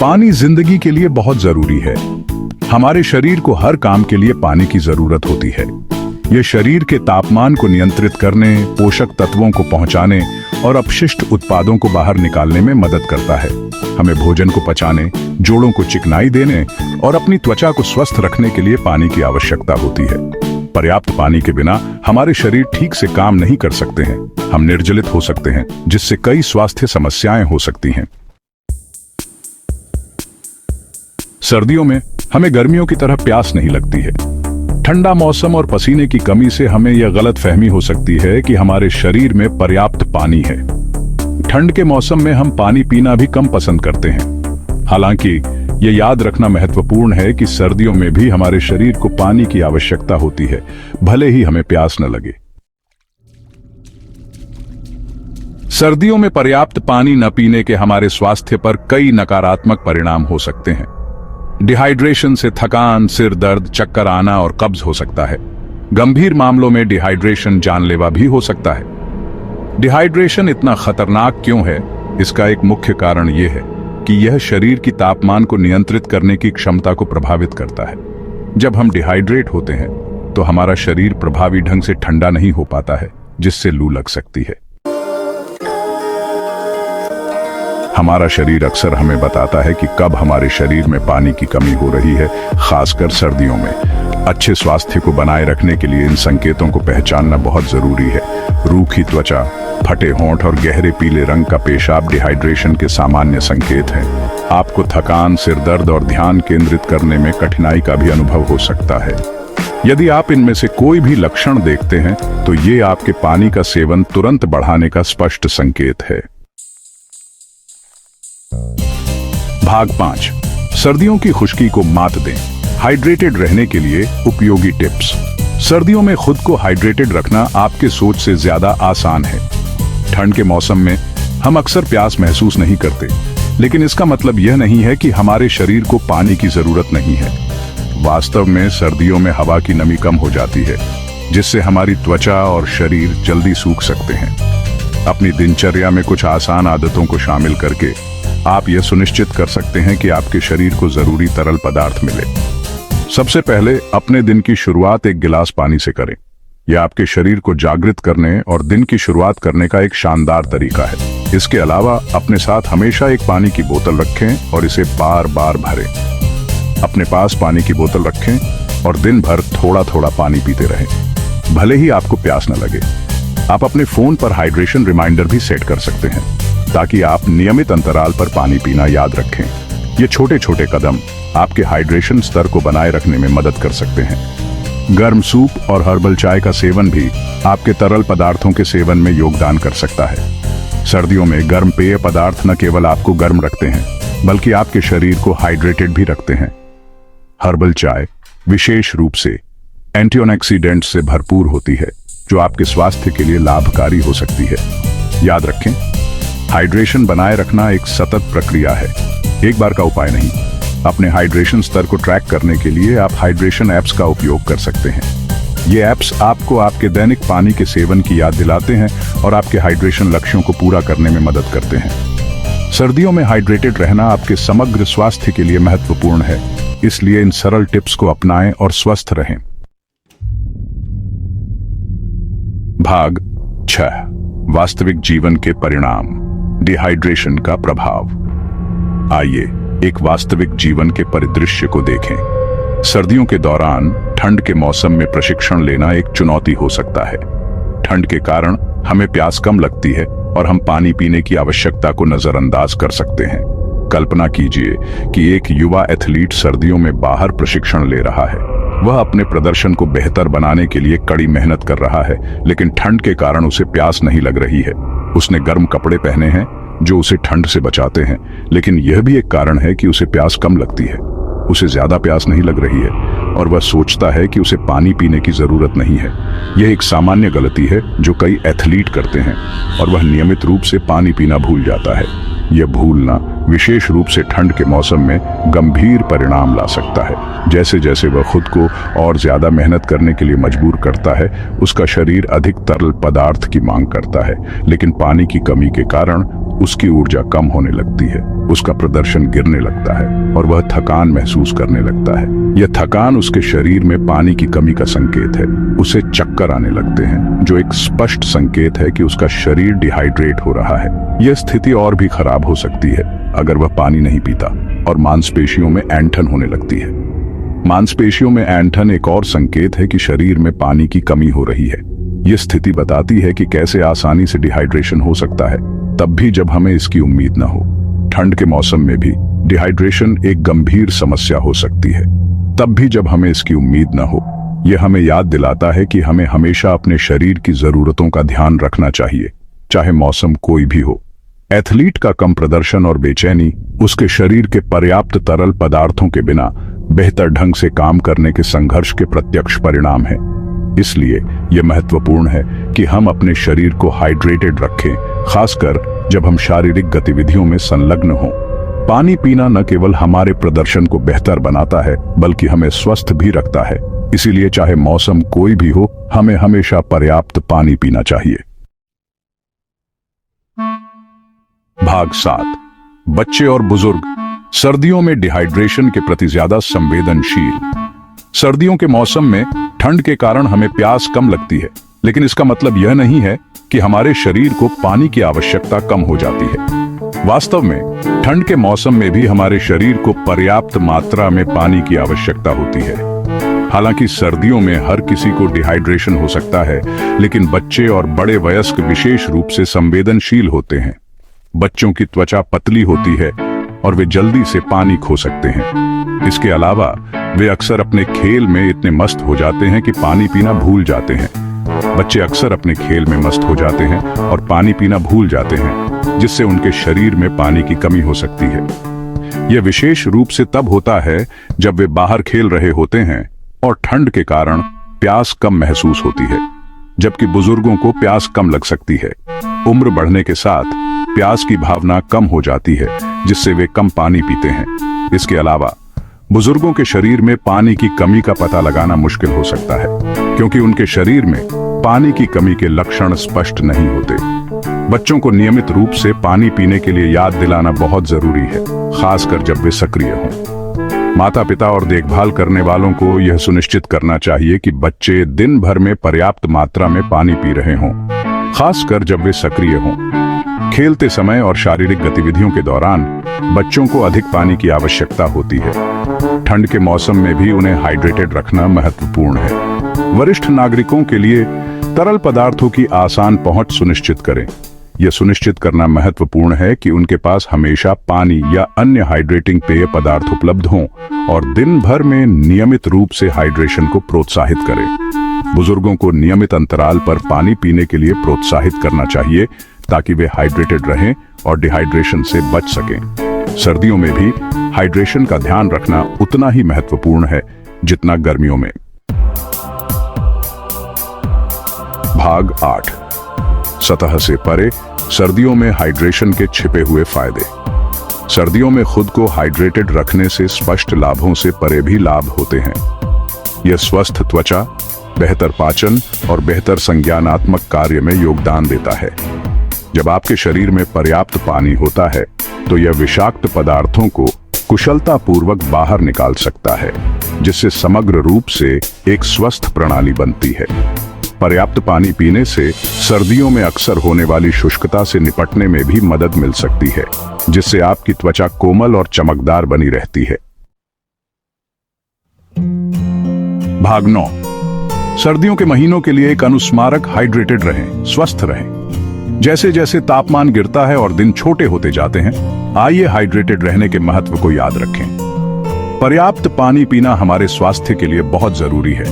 पानी जिंदगी के लिए बहुत जरूरी है। हमारे शरीर को हर काम के लिए पानी की जरूरत होती है। यह शरीर के तापमान को नियंत्रित करने, पोषक तत्वों को पहुंचाने और अपशिष्ट उत्पादों को बाहर निकालने में मदद करता है। हमें भोजन को पचाने, जोड़ों को चिकनाई देने और अपनी त्वचा को स्वस्थ रखने के लिए पानी की आवश्यकता होती है। पर्याप्त पानी के बिना हमारे शरीर ठीक से काम नहीं कर सकते हैं। हम निर्जलित हो सकते हैं, जिससे कई स्वास्थ्य समस्याएं हो सकती हैं। सर्दियों में हमें गर्मियों की तरह प्यास नहीं लगती है। ठंडा मौसम और पसीने की कमी से हमें यह गलतफहमी हो सकती है कि हमारे शरीर में पर्याप्त पानी है। ठंड के मौसम में हम पानी पीना भी कम पसंद करते हैं। हालांकि यह याद रखना महत्वपूर्ण है कि सर्दियों में भी हमारे शरीर को पानी की आवश्यकता होती है, भले ही हमें प्यास न लगे। सर्दियों में पर्याप्त पानी न पीने के हमारे स्वास्थ्य पर कई नकारात्मक परिणाम हो सकते हैं। डिहाइड्रेशन से थकान, सिर दर्द, चक्कर आना और कब्ज हो सकता है। गंभीर मामलों में डिहाइड्रेशन जानलेवा भी हो सकता है। डिहाइड्रेशन इतना खतरनाक क्यों है? इसका एक मुख्य कारण यह है कि यह शरीर की तापमान को नियंत्रित करने की क्षमता को प्रभावित करता है। जब हम डिहाइड्रेट होते हैं तो हमारा शरीर प्रभावी ढंग से ठंडा नहीं हो पाता है, जिससे लू लग सकती है। हमारा शरीर अक्सर हमें बताता है कि कब हमारे शरीर में पानी की कमी हो रही है, खासकर सर्दियों में। अच्छे स्वास्थ्य को बनाए रखने के लिए इन संकेतों को पहचानना बहुत जरूरी है। रूखी त्वचा, फटे होंठ और गहरे पीले रंग का पेशाब डिहाइड्रेशन के सामान्य संकेत हैं। आपको थकान, सिर दर्द और ध्यान केंद्रित करने में कठिनाई का भी अनुभव हो सकता है। यदि आप इनमें से कोई भी लक्षण देखते हैं तो ये आपके पानी का सेवन तुरंत बढ़ाने का स्पष्ट संकेत है। भाग 5, सर्दियों की खुश्की को मात दें। हाइड्रेटेड रहने के लिए उपयोगी टिप्स। सर्दियों में खुद को हाइड्रेटेड रखना आपके सोच से ज्यादा आसान है। ठंड के मौसम में हम अक्सर प्यास महसूस नहीं करते, लेकिन इसका मतलब यह नहीं है कि हमारे शरीर को पानी की जरूरत नहीं है। वास्तव में सर्दियों में हवा की नमी कम हो जाती है, जिससे हमारी त्वचा और शरीर जल्दी सूख सकते हैं। अपनी दिनचर्या में कुछ आसान आदतों को शामिल करके आप यह सुनिश्चित कर सकते हैं कि आपके शरीर को जरूरी तरल पदार्थ मिले। सबसे पहले अपने दिन की शुरुआत एक गिलास पानी से करें। यह आपके शरीर को जागृत करने और दिन की शुरुआत करने का एक शानदार तरीका है। इसके अलावा अपने साथ हमेशा एक पानी की बोतल रखें और इसे बार बार भरें। अपने पास पानी की बोतल रखें और दिन भर थोड़ा थोड़ा पानी पीते रहें, भले ही आपको प्यास न लगे। आप अपने फोन पर हाइड्रेशन रिमाइंडर भी सेट कर सकते हैं, ताकि आप नियमित अंतराल पर पानी पीना याद रखें। ये छोटे छोटे कदम आपके हाइड्रेशन स्तर को बनाए रखने में मदद कर सकते हैं। गर्म सूप और हर्बल चाय का सेवन भी आपके तरल पदार्थों के सेवन में योगदान कर सकता है। सर्दियों में गर्म पेय पदार्थ न केवल आपको गर्म रखते हैं, बल्कि आपके शरीर को हाइड्रेटेड भी रखते हैं। हर्बल चाय विशेष रूप से एंटीऑक्सीडेंट से भरपूर होती है, जो आपके स्वास्थ्य के लिए लाभकारी हो सकती है। याद रखें, हाइड्रेशन बनाए रखना एक सतत प्रक्रिया है, एक बार का उपाय नहीं। अपने हाइड्रेशन स्तर को ट्रैक करने के लिए आप हाइड्रेशन ऐप्स का उपयोग कर सकते हैं। ये ऐप्स आपको आपके दैनिक पानी के सेवन की याद दिलाते हैं और आपके हाइड्रेशन लक्ष्यों को पूरा करने में मदद करते हैं। सर्दियों में हाइड्रेटेड रहना आपके समग्र स्वास्थ्य के लिए महत्वपूर्ण है, इसलिए इन सरल टिप्स को अपनाएं और स्वस्थ रहें। भाग 6, वास्तविक जीवन के परिणाम। डिहाइड्रेशन का प्रभाव। आइए एक वास्तविक जीवन के परिदृश्य को देखें। सर्दियों के दौरान ठंड के मौसम में प्रशिक्षण लेना एक चुनौती हो सकता है। ठंड के कारण हमें प्यास कम लगती है और हम पानी पीने की आवश्यकता को नजरअंदाज कर सकते हैं। कल्पना कीजिए कि एक युवा एथलीट सर्दियों में बाहर प्रशिक्षण ले रहा है। वह अपने प्रदर्शन को बेहतर बनाने के लिए कड़ी मेहनत कर रहा है, लेकिन ठंड के कारण उसे प्यास नहीं लग रही है। उसने गर्म कपड़े पहने हैं जो उसे ठंड से बचाते हैं, लेकिन यह भी एक कारण है कि उसे प्यास कम लगती है। उसे ज्यादा प्यास नहीं लग रही है और वह सोचता है कि उसे पानी पीने की जरूरत नहीं है। यह एक सामान्य गलती है जो कई एथलीट करते हैं और वह नियमित रूप से पानी पीना भूल जाता है। यह भूलना विशेष रूप से ठंड के मौसम में गंभीर परिणाम ला सकता है। जैसे जैसे वह खुद को और ज्यादा मेहनत करने के लिए मजबूर करता है, उसका शरीर अधिक तरल पदार्थ की मांग करता है, लेकिन पानी की कमी के कारण उसकी ऊर्जा कम होने लगती है, उसका प्रदर्शन गिरने लगता है और वह थकान महसूस करने लगता है। यह थकान उसके शरीर में पानी की कमी का संकेत है। उसे चक्कर आने लगते हैं, जो एक स्पष्ट संकेत है कि उसका शरीर डिहाइड्रेट हो रहा है। यह स्थिति और भी खराब हो सकती है अगर वह पानी नहीं पीता और मांसपेशियों में ऐंठन होने लगती है। मांसपेशियों में ऐंठन एक और संकेत है कि शरीर में पानी की कमी हो रही है। यह स्थिति बताती है कि कैसे आसानी से डिहाइड्रेशन हो सकता है, तब भी जब हमें इसकी उम्मीद न हो। ठंड के मौसम में भी डिहाइड्रेशन एक गंभीर समस्या हो सकती है, तब भी जब हमें इसकी उम्मीद न हो। यह हमें याद दिलाता है कि हमें हमेशा अपने शरीर की जरूरतों का ध्यान रखना चाहिए, चाहे मौसम कोई भी हो। एथलीट का कम प्रदर्शन और बेचैनी उसके शरीर के पर्याप्त तरल पदार्थों के बिना बेहतर ढंग से काम करने के संघर्ष के प्रत्यक्ष परिणाम है। इसलिए यह महत्वपूर्ण है कि हम अपने शरीर को हाइड्रेटेड रखें, खासकर जब हम शारीरिक गतिविधियों में संलग्न हों। पानी पीना न केवल हमारे प्रदर्शन को बेहतर बनाता है, बल्कि हमें स्वस्थ भी रखता है। इसीलिए चाहे मौसम कोई भी हो, हमें हमेशा पर्याप्त पानी पीना चाहिए। भाग 7। बच्चे और बुजुर्ग सर्दियों में डिहाइड्रेशन के प्रति ज्यादा संवेदनशील। सर्दियों के मौसम में ठंड के कारण हमें प्यास कम लगती है, लेकिन इसका मतलब यह नहीं है कि हमारे शरीर को पानी की आवश्यकता कम हो जाती है। वास्तव में ठंड के मौसम में भी हमारे शरीर को पर्याप्त मात्रा में पानी की आवश्यकता होती है। हालांकि सर्दियों में हर किसी को डिहाइड्रेशन हो सकता है, लेकिन बच्चे और बड़े वयस्क विशेष रूप से संवेदनशील होते हैं। बच्चों की त्वचा पतली होती है और वे जल्दी से पानी खो सकते हैं। इसके अलावा वे अक्सर अपने खेल में इतने मस्त हो जाते हैं कि पानी पीना भूल जाते हैं। बच्चे अक्सर अपने खेल में मस्त हो जाते हैं और पानी पीना भूल जाते हैं, जिससे उनके शरीर में पानी की कमी हो सकती है। यह विशेष रूप से तब होता है जब वे बाहर खेल रहे होते हैं और ठंड के कारण प्यास कम महसूस होती है, जबकि बुजुर्गों को प्यास कम लग सकती है। उम्र बढ़ने के साथ प्यास की भावना कम हो जाती है, जिससे वे कम पानी पीते हैं। इसके अलावा बुजुर्गों के शरीर में पानी की कमी का पता लगाना मुश्किल हो सकता है, क्योंकि उनके शरीर में पानी की कमी के लक्षण स्पष्ट नहीं होते। बच्चों को नियमित रूप से पानी पीने के लिए याद दिलाना बहुत जरूरी है, खासकर जब वे सक्रिय हों। माता पिता और देखभाल करने वालों को यह सुनिश्चित करना चाहिए कि बच्चे दिन भर में पर्याप्त मात्रा में पानी पी रहे हों, खासकर जब वे सक्रिय हों। खेलते समय और शारीरिक गतिविधियों के दौरान बच्चों को अधिक पानी की आवश्यकता होती है। ठंड के मौसम में भी उन्हें हाइड्रेटेड रखना महत्वपूर्ण है। वरिष्ठ नागरिकों के लिए तरल पदार्थों की आसान पहुंच सुनिश्चित करें। यह सुनिश्चित करना महत्वपूर्ण है कि उनके पास हमेशा पानी या अन्य हाइड्रेटिंग पेय पदार्थ उपलब्ध हों और दिन भर में नियमित रूप से हाइड्रेशन को प्रोत्साहित करें। बुजुर्गों को नियमित अंतराल पर पानी पीने के लिए प्रोत्साहित करना चाहिए, ताकि वे हाइड्रेटेड रहें और डिहाइड्रेशन से बच सकें। सर्दियों में भी हाइड्रेशन का ध्यान रखना उतना ही महत्वपूर्ण है जितना गर्मियों में। भाग 8। सतह से परे सर्दियों में हाइड्रेशन के छिपे हुए फायदे। सर्दियों में खुद को हाइड्रेटेड रखने से स्पष्ट लाभों से परे भी लाभ होते हैं। यह स्वस्थ त्वचा, बेहतर पाचन और बेहतर संज्ञानात्मक कार्य में योगदान देता है। जब आपके शरीर में पर्याप्त पानी होता है, तो यह विषाक्त पदार्थों को कुशलतापूर्वक बाहर निकाल सकता है, जिससे समग्र रूप से एक स्वस्थ प्रणाली बनती है। पर्याप्त पानी पीने से सर्दियों में अक्सर होने वाली शुष्कता से निपटने में भी मदद मिल सकती है, जिससे आपकी त्वचा कोमल और चमकदार बनी रहती है। भाग 9। सर्दियों के महीनों के लिए एक अनुस्मारक हाइड्रेटेड रहें, स्वस्थ रहें। जैसे जैसे तापमान गिरता है और दिन छोटे होते जाते हैं, आइए हाइड्रेटेड रहने के महत्व को याद रखें। पर्याप्त पानी पीना हमारे स्वास्थ्य के लिए बहुत जरूरी है,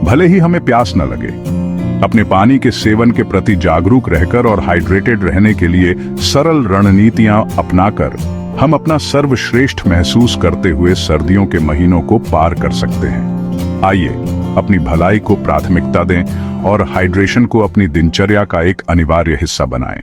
भले ही हमें प्यास न लगे। अपने पानी के सेवन के प्रति जागरूक रहकर और हाइड्रेटेड रहने के लिए सरल रणनीतियां अपनाकर हम अपना सर्वश्रेष्ठ महसूस करते हुए सर्दियों के महीनों को पार कर सकते हैं। आइए अपनी भलाई को प्राथमिकता दें और हाइड्रेशन को अपनी दिनचर्या का एक अनिवार्य हिस्सा बनाएं।